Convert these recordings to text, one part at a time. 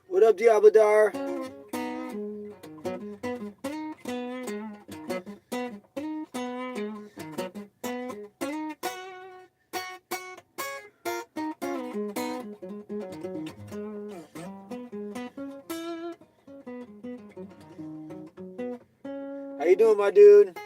What up, Diabladar? How you doing, my dude?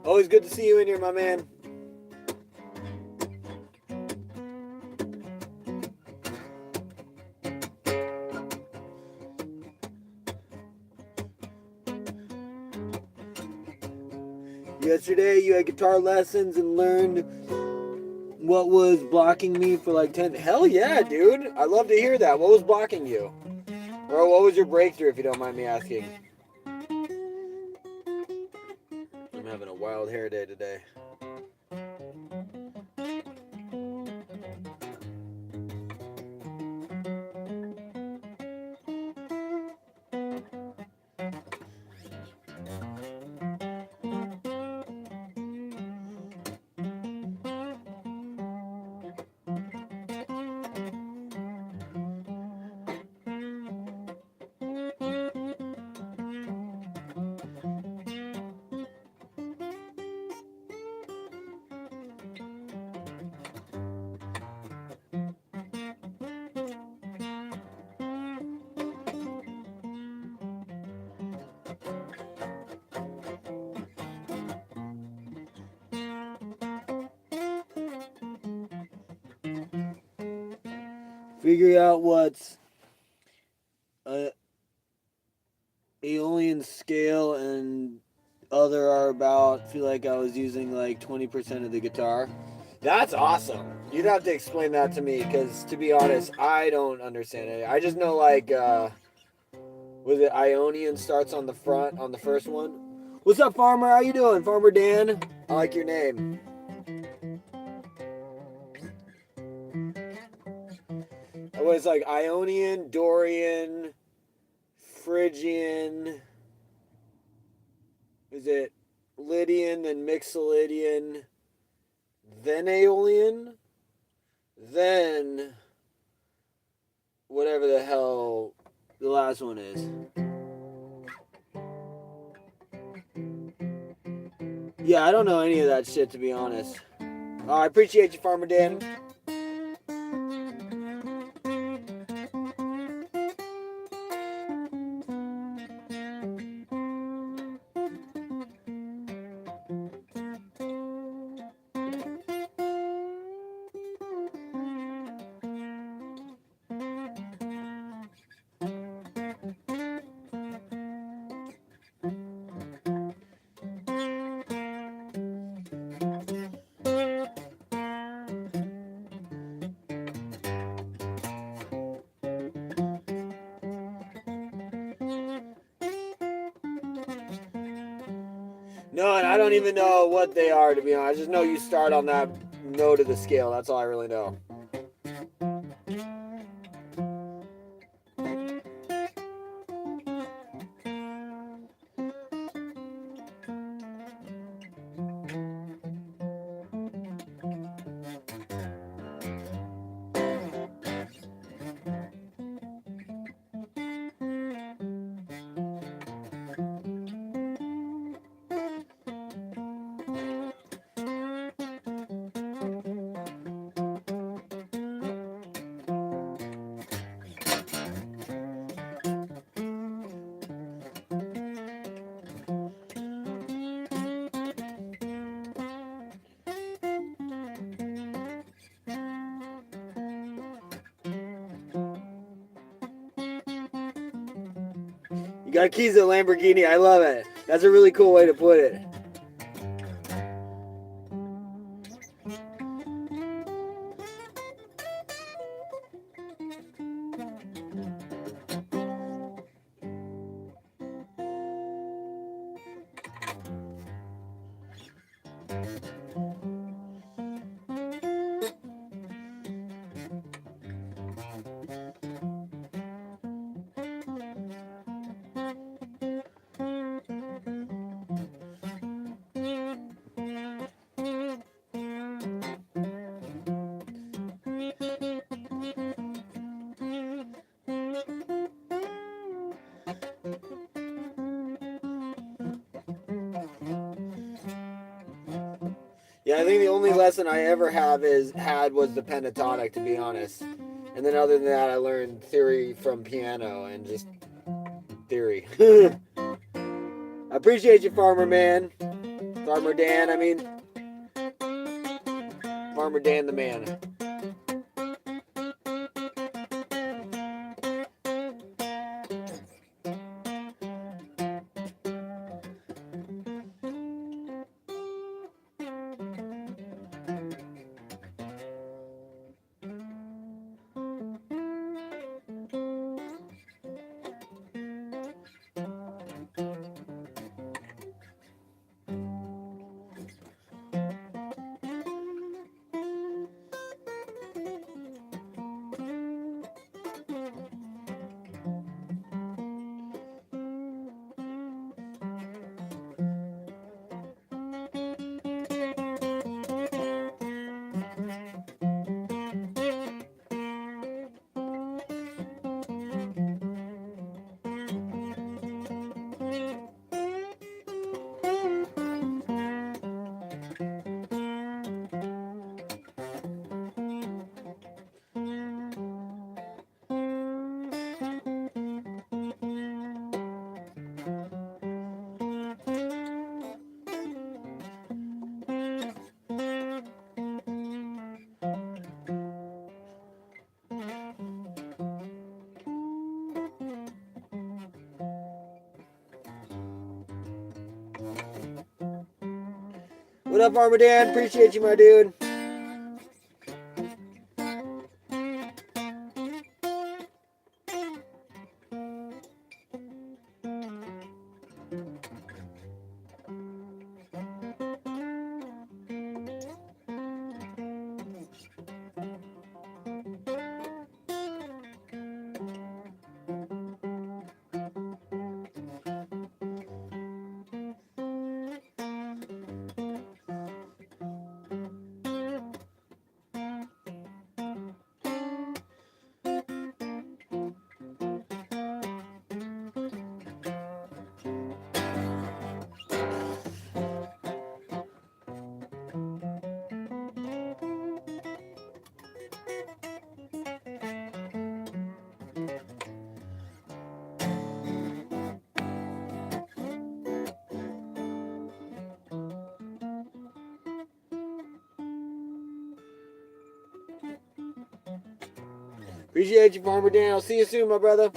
Always good to see you in here, my man. Yesterday you had guitar lessons and learned what was blocking me for like 10. Hell yeah, dude. I love to hear that. What was blocking you? Or what was your breakthrough, if you don't mind me asking? I'm having a wild hair day today. Figure out what's Aeolian scale and other are about. Feel like I was using like 20% of the guitar. That's awesome. You'd have to explain that to me because, to be honest, I don't understand it. I just know like was it Ionian starts on the front on the first one. What's up, Farmer? How you doing, Farmer Dan? I like your name. It was like Ionian, Dorian, Phrygian. Is it Lydian, then Mixolydian, then Aeolian, then whatever the hell the last one is? Yeah, I don't know any of that shit, to be honest. I appreciate you, Farmer Dan. No, and I don't even know what they are, to be honest. I just know you start on that note of the scale. That's all I really know. You got keys to a Lamborghini. I love it. That's a really cool way to put it. Yeah, I think the only lesson I ever had was the pentatonic, to be honest. And then other than that, I learned theory from piano and just theory. I appreciate you, Farmer Man. Farmer Dan, I mean. Farmer Dan the man. What up, Farmer Dan? Appreciate you, my dude. Appreciate you, Farmer Dan. I'll see you soon, my brother.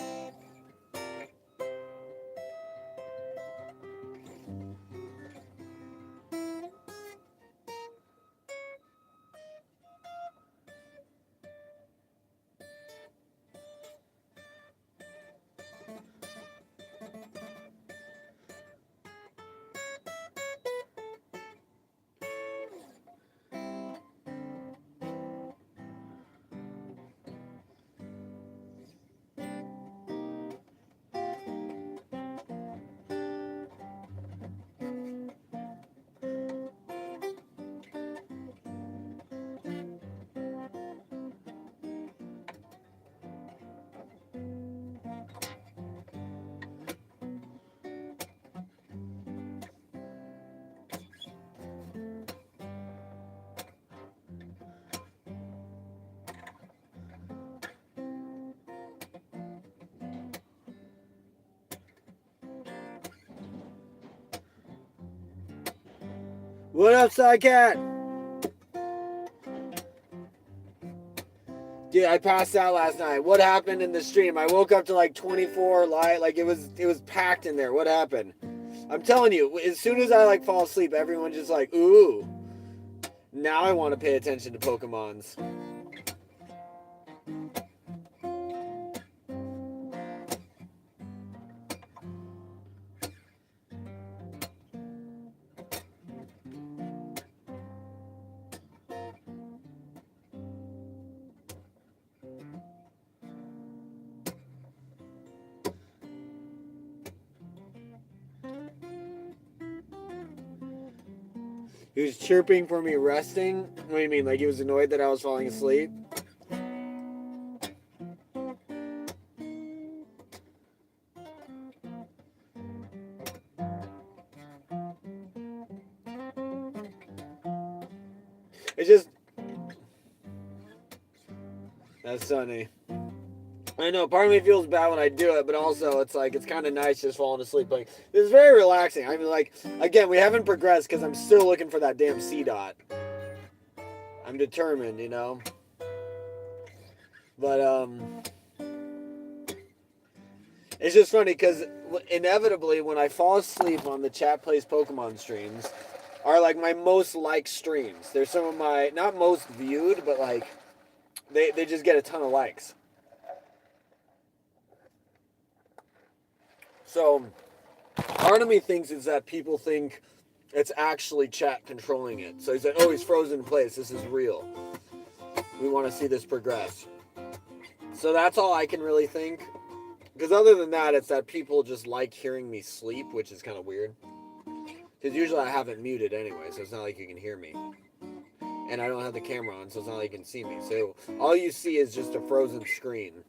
What up, Sidecat? Dude, I passed out last night. What happened in the stream? I woke up to like 24 light. Like it was packed in there. What happened? I'm telling you, as soon as I like fall asleep, everyone's just like, ooh. Now I want to pay attention to Pokemons. He was chirping for me resting. What do you mean? Like he was annoyed that I was falling asleep? It's just... That's funny. I know, part of me feels bad when I do it, but also it's like, it's kind of nice just falling asleep. Like, this is very relaxing. I mean, like, again, we haven't progressed because I'm still looking for that damn C dot. I'm determined, you know? But, it's just funny because inevitably when I fall asleep on the Chat Plays Pokemon streams are like my most liked streams. They're some of my, not most viewed, but like, they just get a ton of likes. So, part of me thinks is that people think it's actually chat controlling it. So he's like, oh, he's frozen in place. This is real. We want to see this progress. So that's all I can really think. Because other than that, it's that people just like hearing me sleep, which is kind of weird. Because usually I have it muted anyway, so it's not like you can hear me. And I don't have the camera on, so it's not like you can see me. So all you see is just a frozen screen.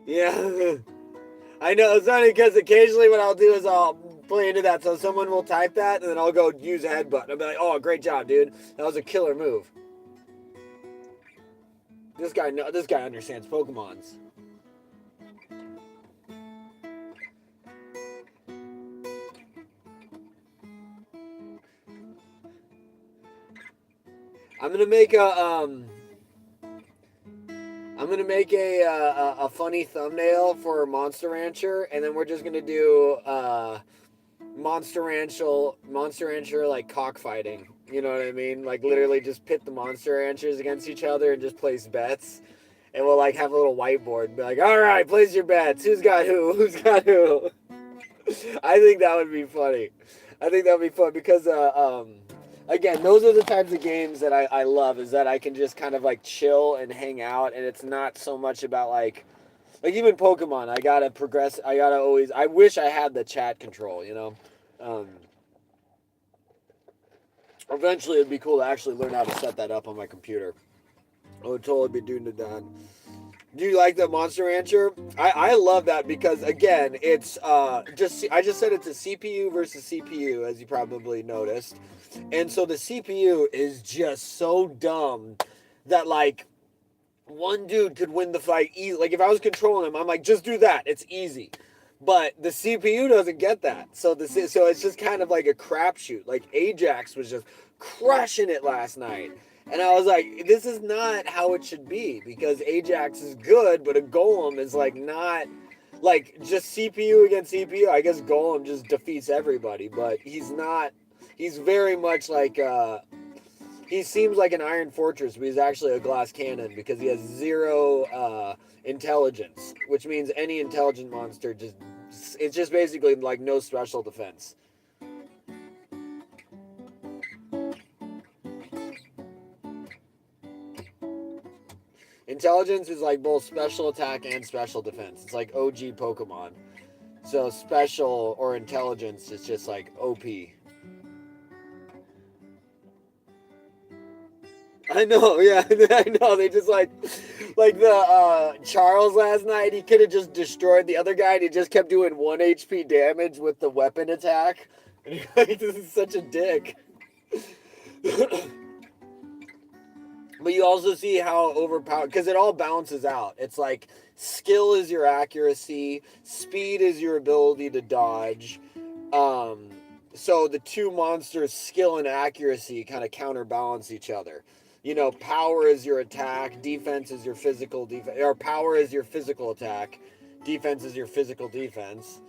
Yeah, I know. It's funny because occasionally what I'll do is I'll play into that. So someone will type that, and then I'll go use a head button. I'll be like, "Oh, great job, dude! That was a killer move." This guy understands Pokemons. I'm gonna make a funny thumbnail for Monster Rancher, and then we're just gonna do Monster Rancher like cockfighting. You know what I mean? Like literally just pit the Monster Ranchers against each other and just place bets. And we'll like have a little whiteboard and be like, all right, place your bets. Who's got who? Who's got who? I think that would be funny. I think that would be fun because again, those are the types of games that I love, is that I can just kind of like chill and hang out, and it's not so much about like Like even Pokemon, I gotta progress. I gotta always. I wish I had the chat control. You know, um, eventually it'd be cool to actually learn how to set that up on my computer. I would totally be doing it then. Do you like the Monster Rancher? I love that because again, it's just I just said it's a CPU versus CPU, as you probably noticed, and so the CPU is just so dumb that like one dude could win the fight easy. Like if I was controlling him, I'm like, just do that. It's easy. But the CPU doesn't get that. So it's just kind of like a crapshoot. Like Ajax was just crushing it last night. And I was like, this is not how it should be because Ajax is good, but a Golem is like not like just CPU against CPU. I guess Golem just defeats everybody, but he's not. He's very much like he seems like an Iron Fortress, but he's actually a glass cannon because he has zero intelligence, which means any intelligent monster just it's just basically like no special defense. Intelligence is like both special attack and special defense. It's like OG Pokemon. So special or intelligence is just like OP. I know, yeah, I know. They just like the Charles last night. He could have just destroyed the other guy, and he just kept doing 1 HP damage with the weapon attack. And like, this is such a dick. But you also see how overpowered, because it all balances out. It's like skill is your accuracy, speed is your ability to dodge. Um, so the two monsters, skill and accuracy, kind of counterbalance each other. You know, power is your attack, defense is your physical defense, or power is your physical attack, defense is your physical defense.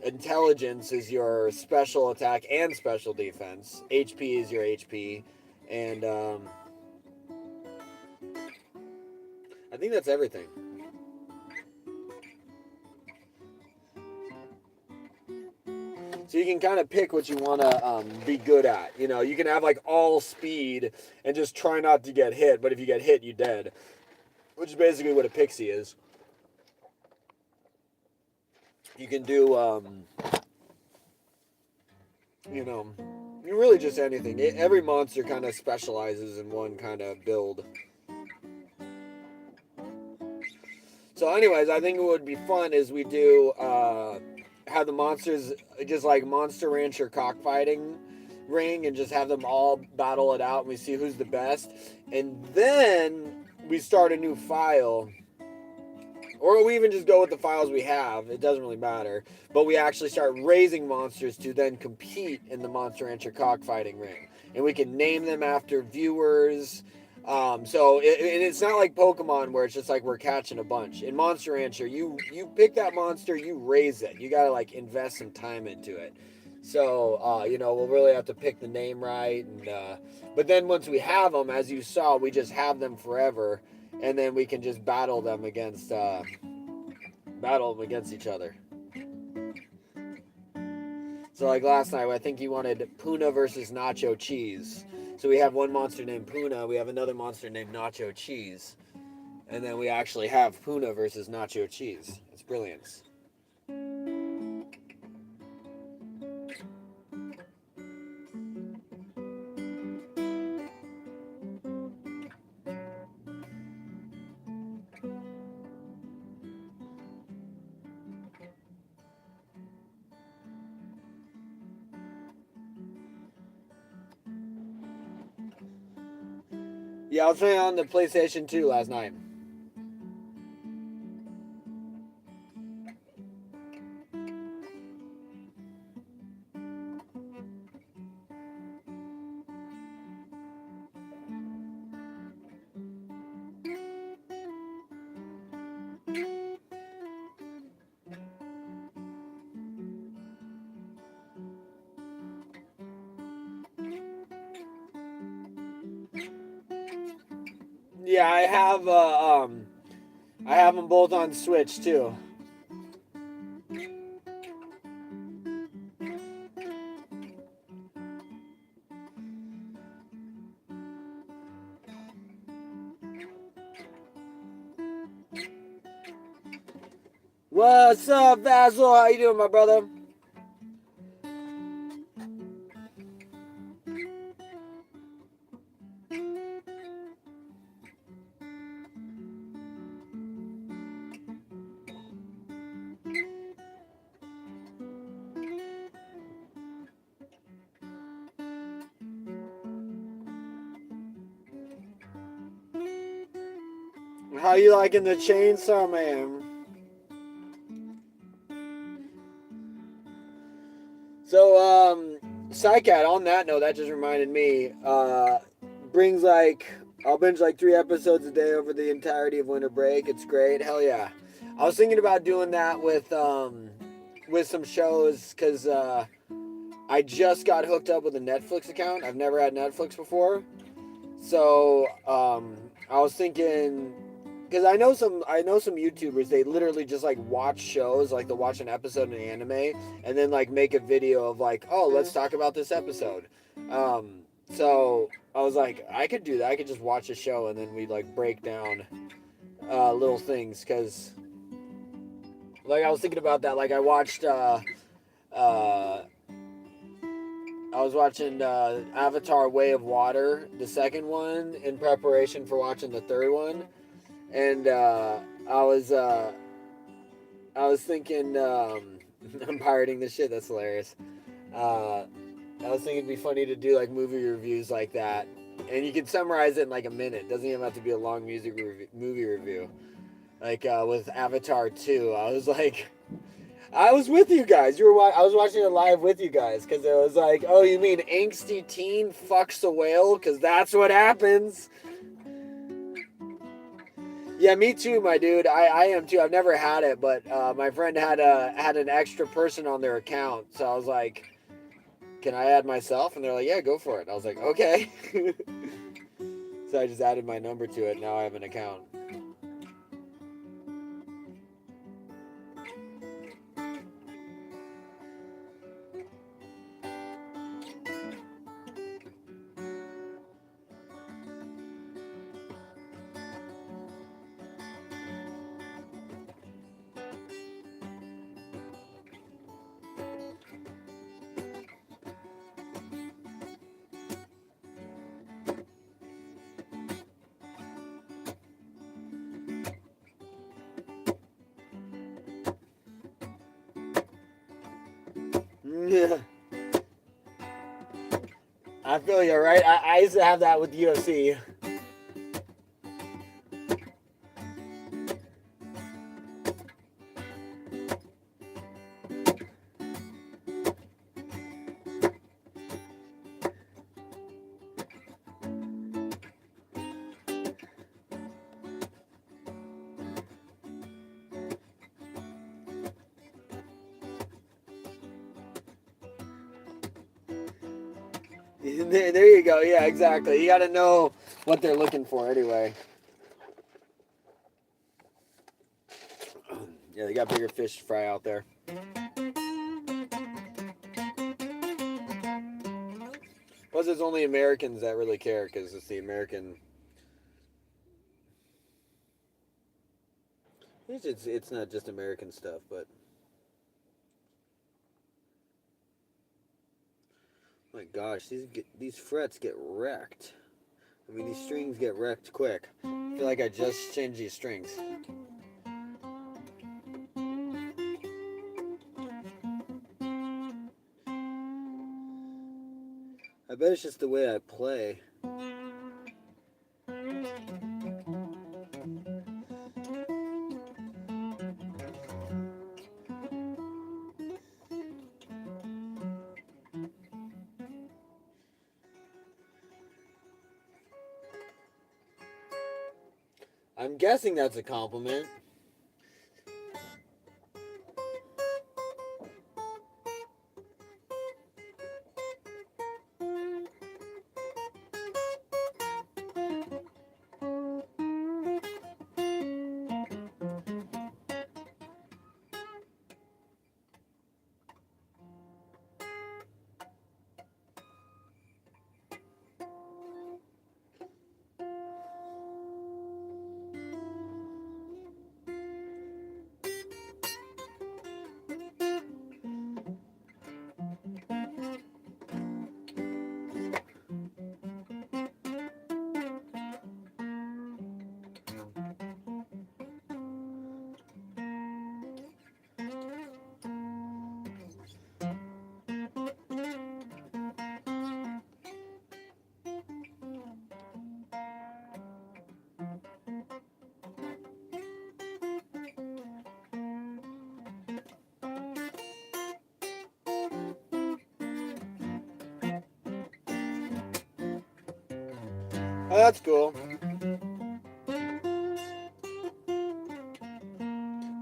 Intelligence is your special attack and special defense. HP is your HP, and I think that's everything. So you can kind of pick what you want to be good at. You know, you can have like all speed and just try not to get hit, but if you get hit, you're dead. Which is basically what a pixie is. You can do, you know, really just anything. Every monster kind of specializes in one kind of build. So, anyways, I think it would be fun is we do have the monsters just like Monster Rancher cockfighting ring and just have them all battle it out and we see who's the best. And then we start a new file. Or we even just go with the files we have. It doesn't really matter. But we actually start raising monsters to then compete in the Monster Rancher cockfighting ring. And we can name them after viewers. And it's not like Pokemon where it's just like we're catching a bunch. In Monster Rancher, you pick that monster, you raise it. You gotta like invest some time into it. So you know, we'll really have to pick the name right. And but then once we have them, as you saw, we just have them forever, and then we can just battle them against each other. So like last night, I think you wanted Puna versus Nacho Cheese. So we have one monster named Puna, we have another monster named Nacho Cheese, and then we actually have Puna versus Nacho Cheese. It's brilliance. Yeah, I was playing on the PlayStation 2 last night. Yeah, I have them both on Switch too. What's up, Vassal? How you doing, my brother? How you liking the Chainsaw Man? So, Psycat, on that note, that just reminded me, brings like, I'll binge like 3 episodes a day over the entirety of winter break. It's great. Hell yeah. I was thinking about doing that with some shows, because, I just got hooked up with a Netflix account. I've never had Netflix before. So, I was thinking, because I know some YouTubers, they literally just like watch shows, like they'll watch an episode of an anime and then like make a video of like, oh, let's talk about this episode. So I was like, I could do that. I could just watch a show and then we like break down little things, because like I was thinking about that. Like uh, I was watching Avatar: Way of Water, the second one, in preparation for watching the third one, and I was uh, I was thinking, I'm pirating this shit. That's hilarious. Uh, I was thinking it'd be funny to do like movie reviews like that, and you can summarize it in like a minute. Doesn't even have to be a long movie review. Like with Avatar 2, I was like, I was with you guys. I was watching it live with you guys, because it was like, oh, you mean angsty teen fucks a whale? Because that's what happens. Yeah, me too, my dude. I am too. I've never had it, but my friend had an extra person on their account, so I was like, "Can I add myself?" And they're like, "Yeah, go for it." I was like, "Okay." So I just added my number to it. Now I have an account. Yeah, I feel you, right? I used to have that with UFC. There you go. Yeah, exactly. You got to know what they're looking for anyway. Yeah, they got bigger fish to fry out there. Plus, it's only Americans that really care, because it's the American. It's not just American stuff, but my gosh, these frets get wrecked. I mean, these strings get wrecked quick. I feel like I just changed these strings. I bet it's just the way I play. I'm guessing that's a compliment. Oh, that's cool.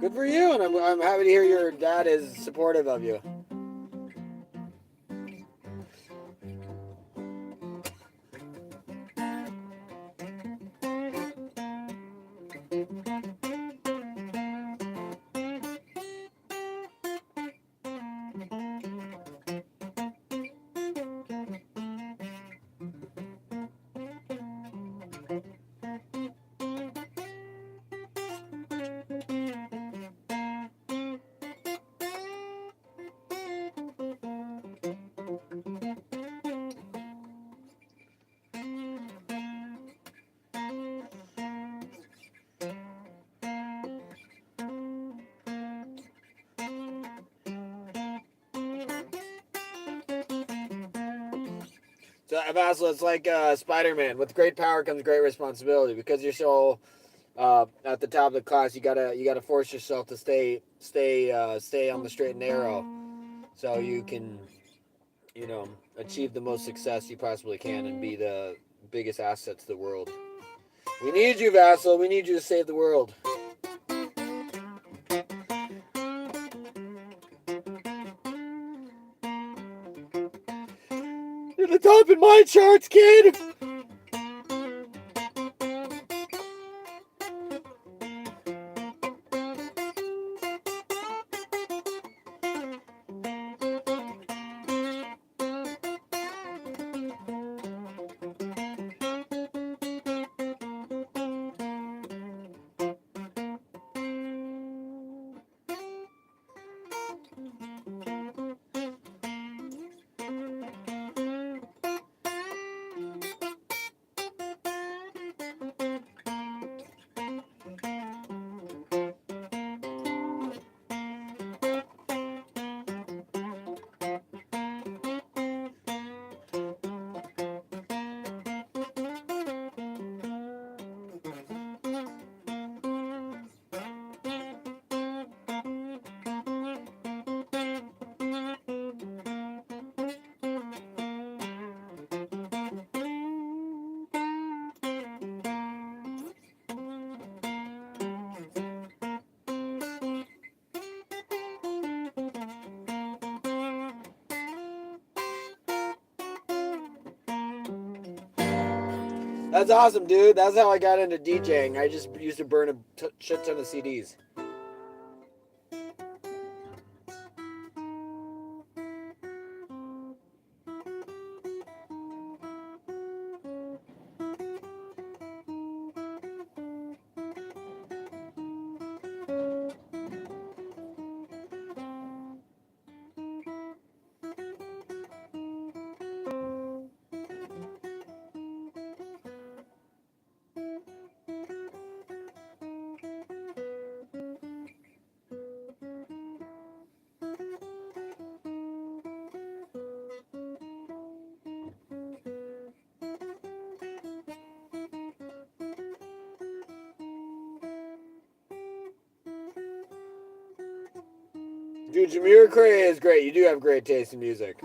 Good for you, and I'm happy to hear your dad is supportive of you. So, Vassal, it's like Spider-Man. With great power comes great responsibility. Because you're so at the top of the class, you gotta force yourself to stay on the straight and narrow, so you can you know achieve the most success you possibly can and be the biggest asset to the world. We need you, Vassal. We need you to save the world. You're the top in my charts, kid. That's awesome, dude. That's how I got into DJing. I just used to burn a shit ton of CDs. Dude, Jameer Cray is great. You do have great taste in music.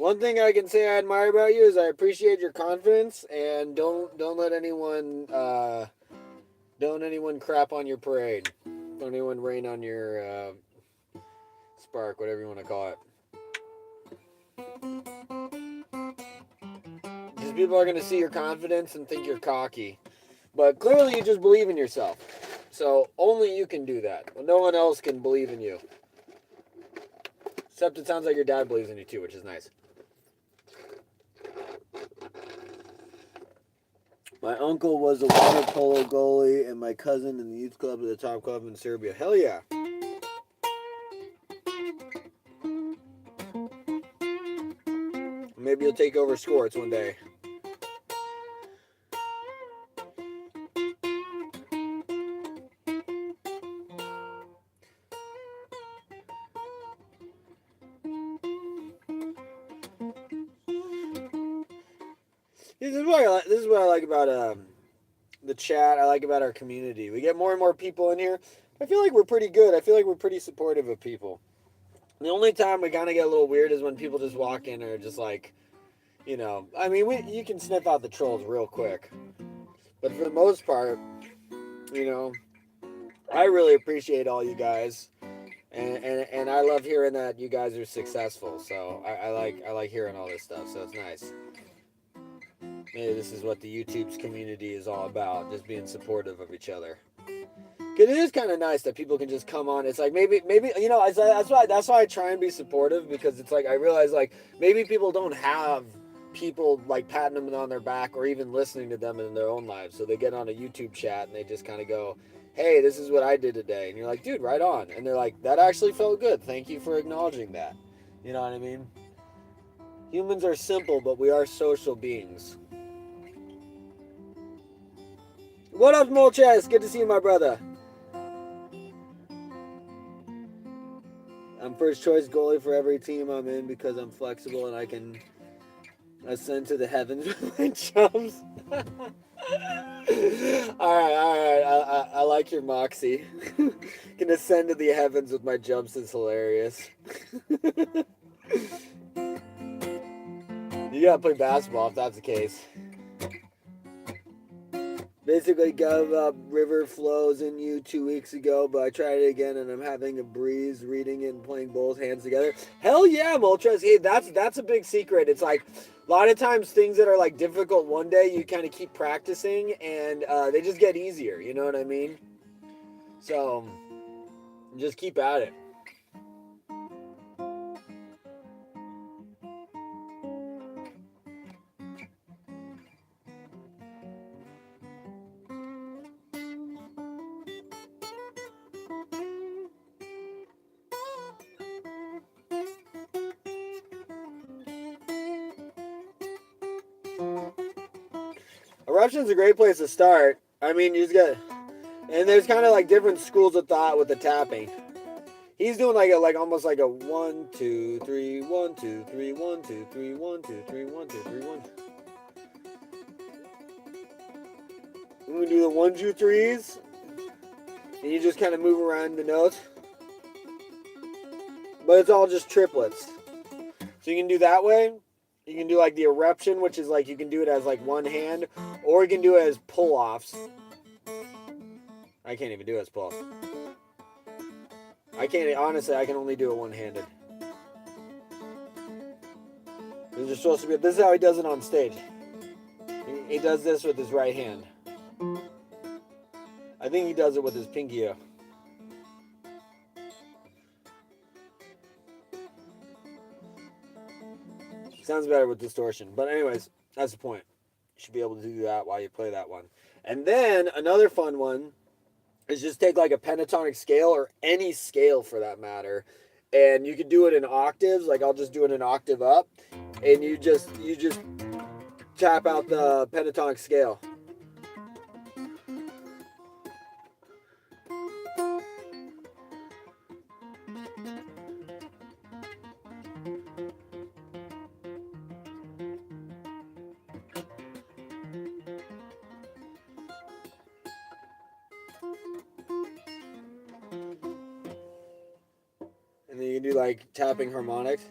One thing I can say I admire about you is I appreciate your confidence, and don't let anyone don't anyone crap on your parade. Don't anyone rain on your spark, whatever you want to call it. Because people are going to see your confidence and think you're cocky. But clearly you just believe in yourself. So only you can do that. No one else can believe in you. Except it sounds like your dad believes in you too, which is nice. My uncle was a water polo goalie, and my cousin in the youth club at the top club in Serbia. Hell yeah. Maybe you'll take over sports one day. This is what I like about the chat. I like about our community. We get more and more people in here. I feel like we're pretty good. I feel like we're pretty supportive of people. The only time we kind of get a little weird is when people just walk in and are just like, you know, I mean, you can sniff out the trolls real quick. But for the most part, you know, I really appreciate all you guys. And I love hearing that you guys are successful. So I like hearing all this stuff. So it's nice. Maybe this is what the YouTube's community is all about, just being supportive of each other. Cause it is kind of nice that people can just come on. It's like maybe you know that's why I try and be supportive, because it's like I realize like maybe people don't have people like patting them on their back or even listening to them in their own lives. So they get on a YouTube chat and they just kind of go, "Hey, this is what I did today," and you're like, "Dude, right on." And they're like, "That actually felt good. Thank you for acknowledging that." You know what I mean? Humans are simple, but we are social beings. What up, Molches? Good to see you, my brother. I'm first choice goalie for every team I'm in because I'm flexible and I can ascend to the heavens with my jumps. all right. I like your moxie. Can ascend to the heavens with my jumps is hilarious. You gotta play basketball if that's the case. Basically, gave up River Flows in You 2 weeks ago, but I tried it again and I'm having a breeze reading it and playing both hands together. Hell yeah, Moltres. Hey, that's a big secret. It's like a lot of times things that are like difficult one day, you kind of keep practicing and they just get easier. You know what I mean? So just keep at it. Eruption's a great place to start. I mean, you just got, and there's kind of like different schools of thought with the tapping. He's doing like almost like a 1 2 3 1 2 3 1 2 3 1 2 3 1 2 3 1. I'm gonna do the 1 2 3s, and you just kind of move around the notes. But it's all just triplets. So you can do that way. You can do like the eruption, which is like you can do it as like one hand, or you can do it as pull-offs. I can't even do it as pull-offs. I can't, honestly, I can only do it one-handed. This is supposed to be, this is how he does it on stage. He does this with his right hand. I think he does it with his pinky. Sounds better with distortion. But anyways, that's the point. You should be able to do that while you play that one. And then another fun one is just take like a pentatonic scale, or any scale for that matter, and you can do it in octaves. Like I'll just do it an octave up, and you just tap out the pentatonic scale. And then you can do like tapping harmonics.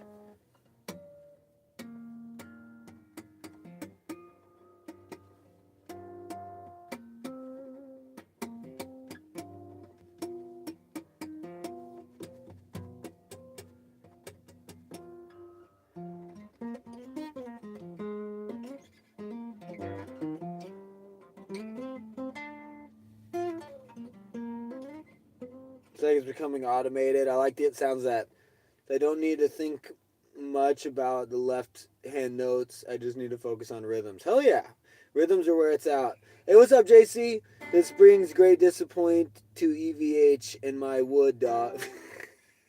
It's like it's becoming automated. I like the sounds that I don't need to think much about the left hand notes. I just need to focus on rhythms. Hell yeah. Rhythms are where it's at. Hey, what's up, JC? This brings great disappointment to EVH and my wood dog.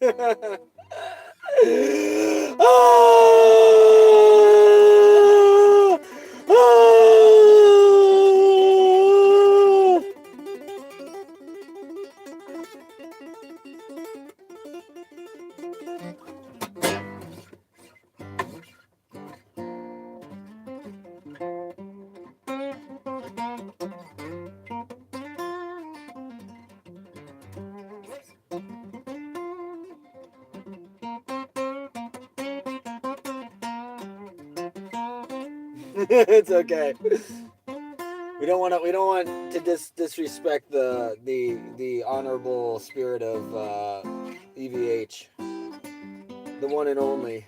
Oh! Oh! It's okay. We don't want to disrespect the honorable spirit of EVH, the one and only.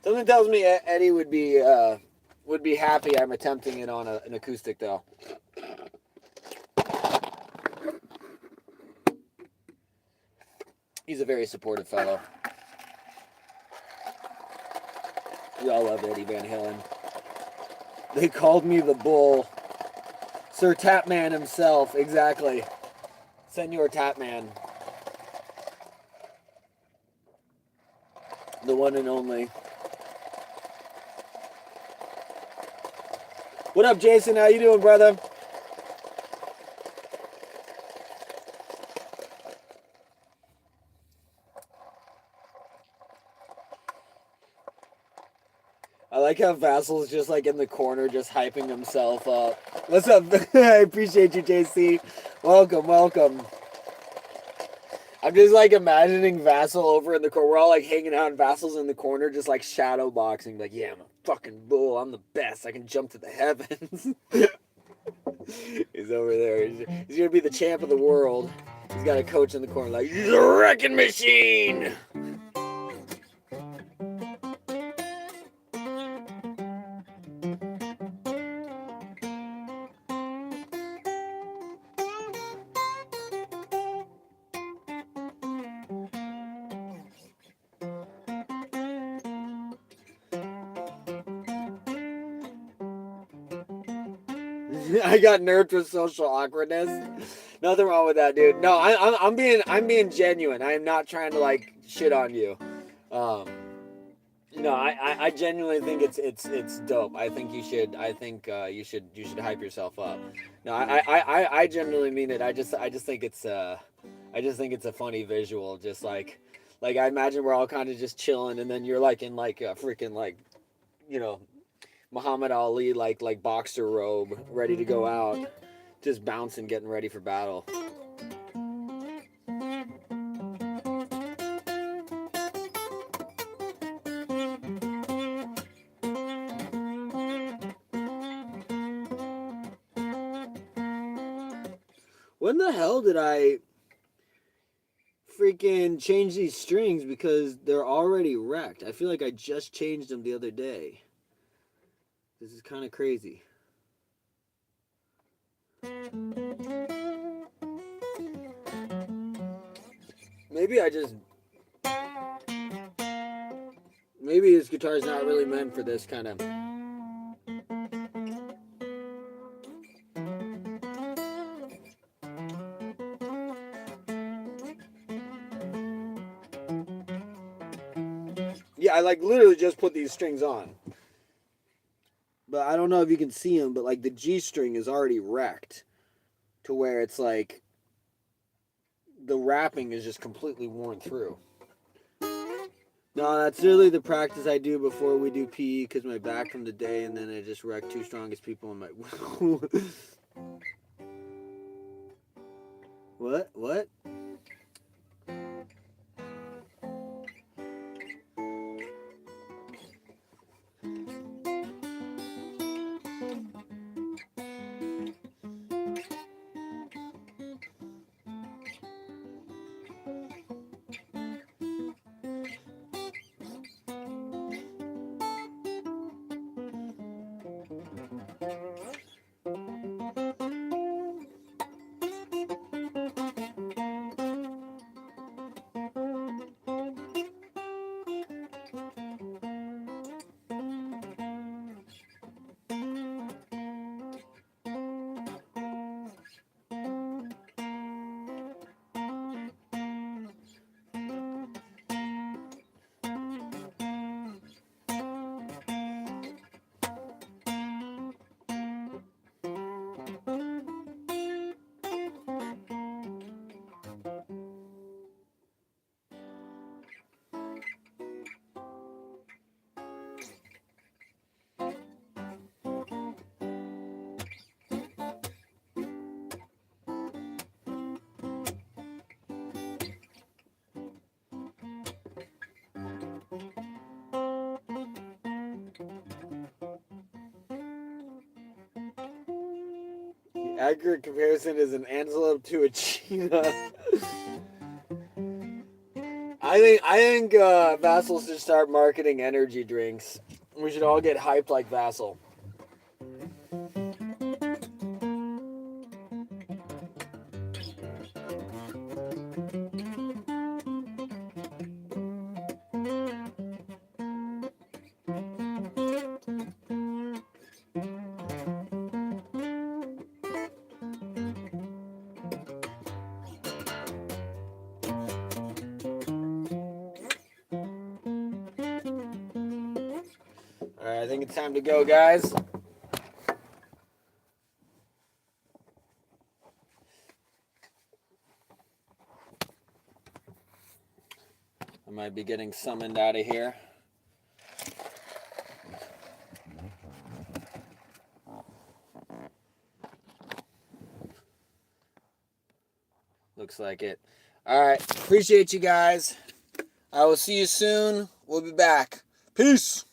Something tells me Eddie would be happy I'm attempting it on an acoustic though. He's a very supportive fellow. We all love Eddie Van Halen. They called me the Bull. Sir Tapman himself, exactly. Senor Tapman. The one and only. What up, Jason? How you doing, brother? I like how Vassal's just like in the corner, just hyping himself up. What's up? I appreciate you, JC. Welcome, welcome. I'm just like imagining Vassal over in the corner. We're all like hanging out, and Vassal's in the corner, just like shadow boxing. Like, yeah, I'm a fucking bull. I'm the best. I can jump to the heavens. He's over there. He's gonna be the champ of the world. He's got a coach in the corner, like, he's a wrecking machine. I got nerfed with social awkwardness. Nothing wrong with that, dude. No, I'm being genuine. I am not trying to like shit on you. No, I genuinely think it's dope. I think you should you should hype yourself up. No, I genuinely mean it. I just think it's a funny visual. Just like I imagine we're all kind of just chilling, and then you're like in like a freaking like, you know, Muhammad Ali like boxer robe, ready to go out, just bouncing, getting ready for battle. When the hell did I freaking change these strings? Because they're already wrecked. I feel like I just changed them the other day. This is kind of crazy. Maybe this guitar is not really meant for this kind of. Yeah, I like literally just put these strings on. But I don't know if you can see them, but like the G string is already wrecked to where it's like the wrapping is just completely worn through. No, that's really the practice I do before we do PE because my back from the day, and then I just wrecked two strongest people in my. What? Accurate comparison is an antelope to a cheetah. I think Vassal should start marketing energy drinks. We should all get hyped like Vassal. Alright, I think it's time to go, guys. I might be getting summoned out of here. Looks like it. Alright, appreciate you guys. I will see you soon. We'll be back. Peace.